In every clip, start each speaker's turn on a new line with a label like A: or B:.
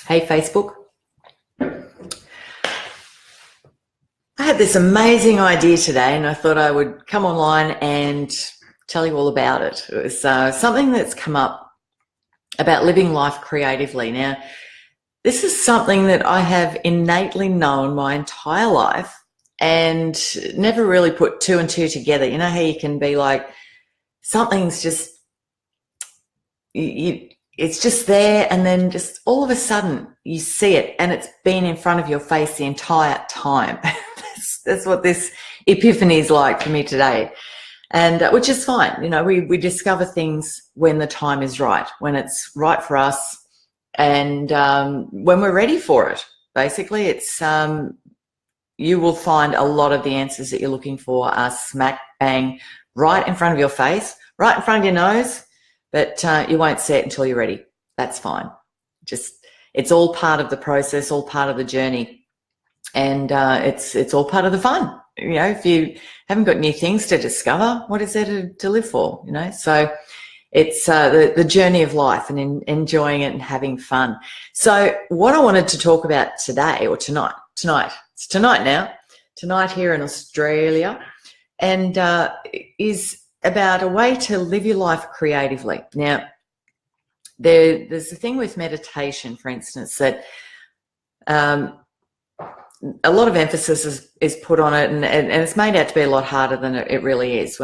A: Hey, Facebook. I had this amazing idea today, and I thought I would come online and tell you all about it. It was something that's come up about living life creatively. Now, this is something that I have innately known my entire life and never really put two and two together. You know how you can be like, something's just, it's just there, and then just all of a sudden you see it and it's been in front of your face the entire time. That's what this epiphany is like for me today. And which is fine. You know, we discover things when the time is right, when it's right for us, and when we're ready for it. Basically, it's you will find a lot of the answers that you're looking for are smack bang right in front of your face, right in front of your nose, but you won't see it until you're ready. That's fine. It's all part of the process, all part of the journey, and it's all part of the fun. You know, if you haven't got new things to discover, what is there to live for? You know, so it's the journey of life and enjoying it and having fun. So what I wanted to talk about today, or tonight, it's tonight now, tonight here in Australia, and is about a way to live your life creatively. Now, there's a thing with meditation, for instance, that a lot of emphasis is put on it, and it's made out to be a lot harder than it really is.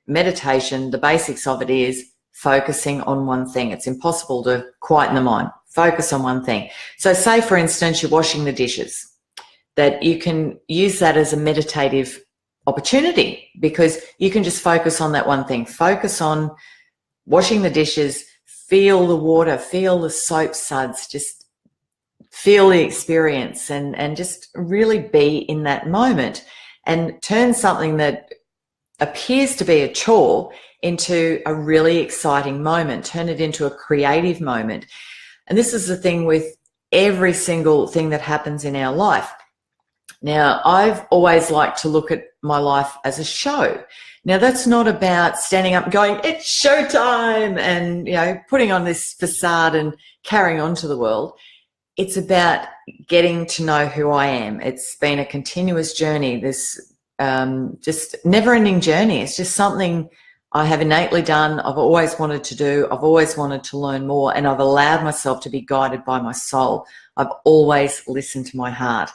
A: Meditation, the basics of it is focusing on one thing. It's impossible to quieten the mind. Focus on one thing. So say, for instance, you're washing the dishes, that you can use that as a meditative opportunity, because you can just focus on that one thing. Focus on washing the dishes, feel the water, feel the soap suds, just feel the experience, and just really be in that moment, and turn something that appears to be a chore into a really exciting moment. Turn it into a creative moment. And this is the thing with every single thing that happens in our life. Now, I've always liked to look at my life as a show. Now, that's not about standing up and going, it's showtime, and, you know, putting on this facade and carrying on to the world. It's about getting to know who I am. It's been a continuous journey, this just never-ending journey. It's just something I have innately done. I've always wanted to do. I've always wanted to learn more, and I've allowed myself to be guided by my soul. I've always listened to my heart,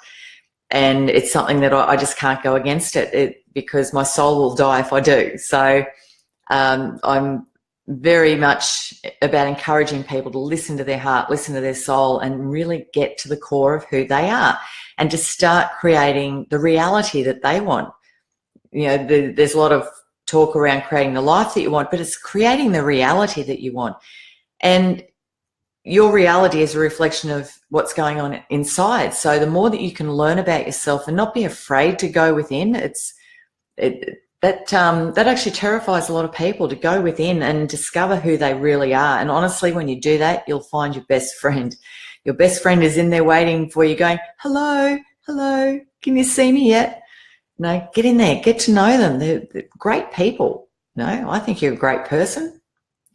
A: and it's something that I just can't go against it because my soul will die if I do. So I'm very much about encouraging people to listen to their heart, listen to their soul, and really get to the core of who they are, and to start creating the reality that they want. You know, there's a lot of talk around creating the life that you want, but it's creating the reality that you want. And your reality is a reflection of what's going on inside. So the more that you can learn about yourself and not be afraid to go within, that actually terrifies a lot of people, to go within and discover who they really are. And honestly, when you do that, you'll find your best friend. Your best friend is in there waiting for you, going, hello, can you see me yet? No, get in there, get to know them. They're great people. No, I think you're a great person.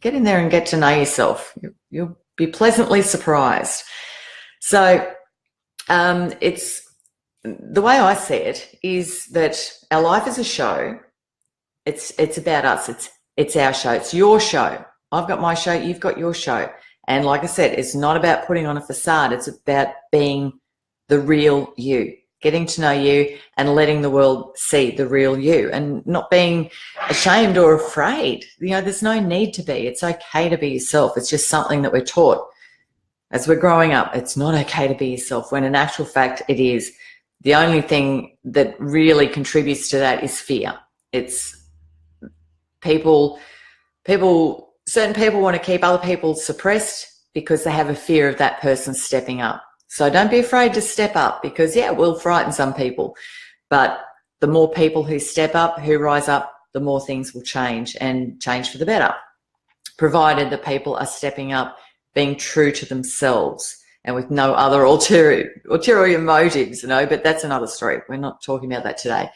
A: Get in there and get to know yourself. You'll be pleasantly surprised. So it's the way I see it is that our life is a show. It's about us. It's our show. It's your show. I've got my show. You've got your show. And like I said, it's not about putting on a facade. It's about being the real you, getting to know you and letting the world see the real you, and not being ashamed or afraid. You know, there's no need to be. It's okay to be yourself. It's just something that we're taught as we're growing up. It's not okay to be yourself, when in actual fact it is. The only thing that really contributes to that is fear. It's certain people want to keep other people suppressed because they have a fear of that person stepping up. So don't be afraid to step up, because, yeah, it will frighten some people. But the more people who step up, who rise up, the more things will change, and change for the better, provided the people are stepping up, being true to themselves and with no other ulterior motives, you know, but that's another story. We're not talking about that today.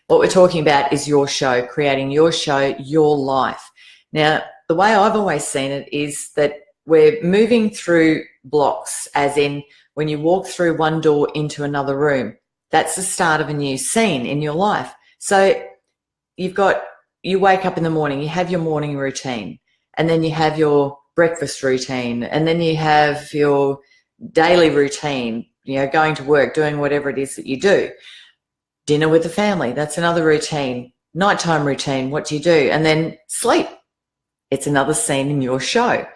A: What we're talking about is your show, creating your show, your life. Now, the way I've always seen it is that we're moving through blocks, as in when you walk through one door into another room, that's the start of a new scene in your life. So you wake up in the morning, you have your morning routine, and then you have your breakfast routine, and then you have your daily routine, going to work, doing whatever it is that you do. Dinner with the family, that's another routine. Nighttime routine, what do you do? And then sleep. It's another scene in your show.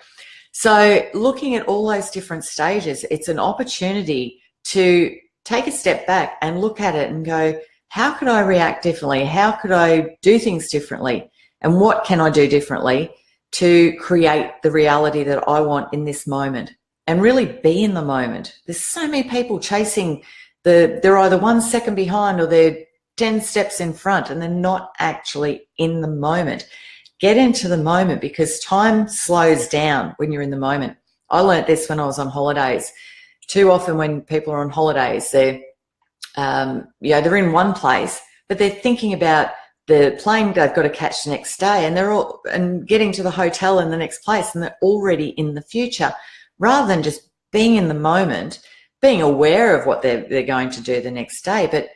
A: So looking at all those different stages, it's an opportunity to take a step back and look at it and go, how could I react differently? How could I do things differently? And what can I do differently to create the reality that I want in this moment? And really be in the moment. There's so many people chasing they're either 1 second behind or they're 10 steps in front, and they're not actually in the moment. Get into the moment, because time slows down when you're in the moment. I learnt this when I was on holidays. Too often when people are on holidays, they're in one place, but they're thinking about the plane they've got to catch the next day, and getting to the hotel in the next place, and they're already in the future, rather than just being in the moment, being aware of what they're going to do the next day, but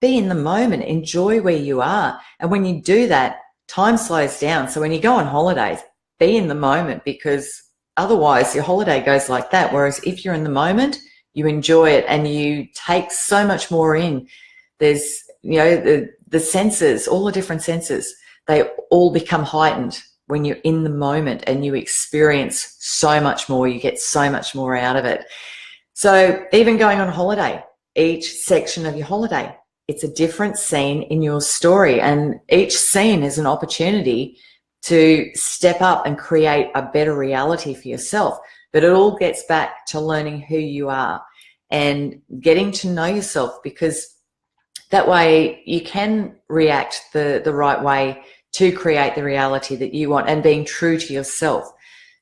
A: be in the moment, enjoy where you are. And when you do that, time slows down. So when you go on holidays, be in the moment, because otherwise your holiday goes like that. Whereas if you're in the moment, you enjoy it and you take so much more in. There's, the senses, all the different senses, they all become heightened when you're in the moment, and you experience so much more. You get so much more out of it. So even going on holiday, each section of your holiday, it's a different scene in your story, and each scene is an opportunity to step up and create a better reality for yourself. But it all gets back to learning who you are and getting to know yourself, because that way you can react the right way to create the reality that you want, and being true to yourself.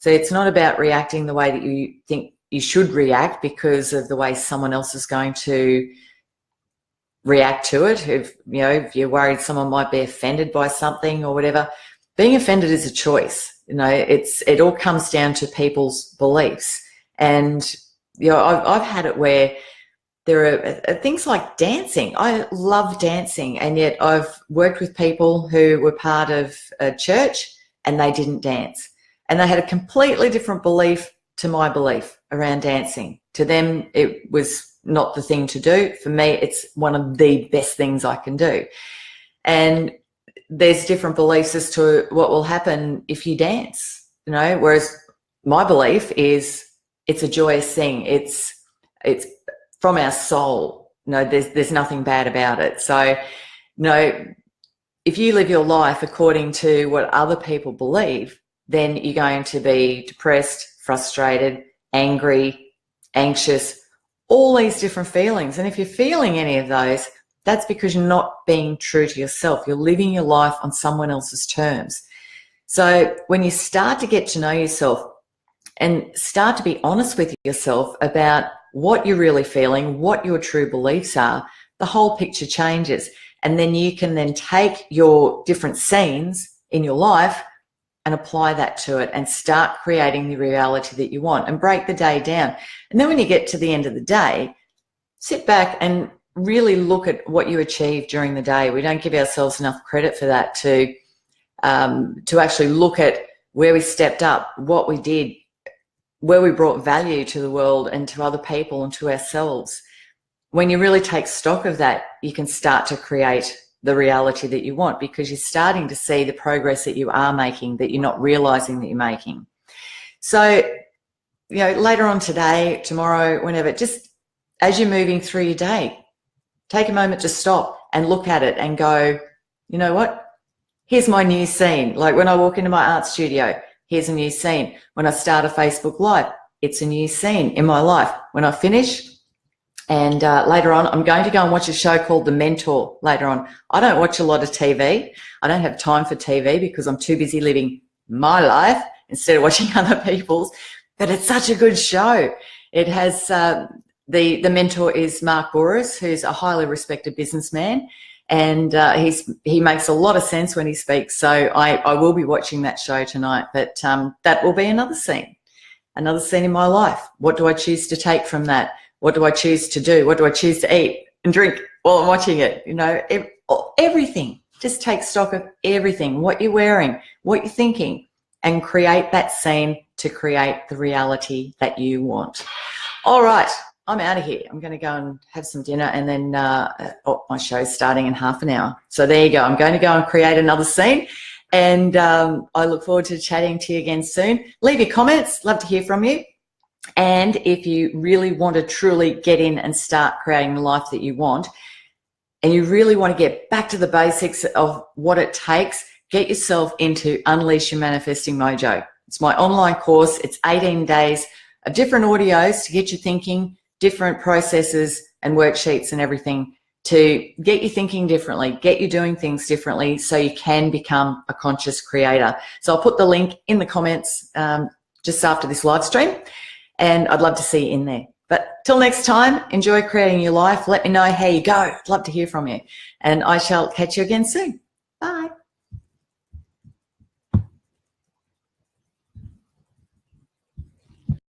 A: So it's not about reacting the way that you think you should react because of the way someone else is going to react to it. If you're worried someone might be offended by something or whatever, being offended is a choice. It all comes down to people's beliefs. And I've had it where there are things like dancing. I love dancing, and yet I've worked with people who were part of a church and they didn't dance, and they had a completely different belief to my belief around dancing. To them, it was not the thing to do. For me, it's one of the best things I can do. And there's different beliefs as to what will happen if you dance, whereas my belief is it's a joyous thing. It's from our soul. There's nothing bad about it. So, if you live your life according to what other people believe, then you're going to be depressed, frustrated, angry, anxious, all these different feelings. And if you're feeling any of those, that's because you're not being true to yourself. You're living your life on someone else's terms. So when you start to get to know yourself and start to be honest with yourself about what you're really feeling, what your true beliefs are, the whole picture changes. And then you can then take your different scenes in your life and apply that to it and start creating the reality that you want, and break the day down. And then when you get to the end of the day, sit back and really look at what you achieved during the day. We don't give ourselves enough credit for that, to actually look at where we stepped up, what we did, where we brought value to the world and to other people and to ourselves. When you really take stock of that, you can start to create the reality that you want, because you're starting to see the progress that you are making that you're not realizing that you're making. So, later on today, tomorrow, whenever, just as you're moving through your day, take a moment to stop and look at it and go, you know what? Here's my new scene. Like when I walk into my art studio, here's a new scene. When I start a Facebook Live, it's a new scene in my life. When I finish, and later on, I'm going to go and watch a show called The Mentor later on. I don't watch a lot of TV. I don't have time for TV because I'm too busy living my life instead of watching other people's. But it's such a good show. It has the mentor is Mark Boris, who's a highly respected businessman. And he makes a lot of sense when he speaks. So I will be watching that show tonight. But that will be another scene in my life. What do I choose to take from that? What do I choose to do? What do I choose to eat and drink while I'm watching it? You know, everything. Just take stock of everything, what you're wearing, what you're thinking, and create that scene to create the reality that you want. All right, I'm out of here. I'm going to go and have some dinner, and then my show's starting in half an hour. So there you go. I'm going to go and create another scene, and I look forward to chatting to you again soon. Leave your comments. Love to hear from you. And if you really want to truly get in and start creating the life that you want, and you really want to get back to the basics of what it takes, get yourself into Unleash Your Manifesting Mojo. It's my online course. It's 18 days of different audios to get you thinking, different processes and worksheets and everything to get you thinking differently, get you doing things differently so you can become a conscious creator. So I'll put the link in the comments just after this live stream, and I'd love to see you in there. But till next time, enjoy creating your life. Let me know how you go. I'd love to hear from you. And I shall catch you again soon. Bye.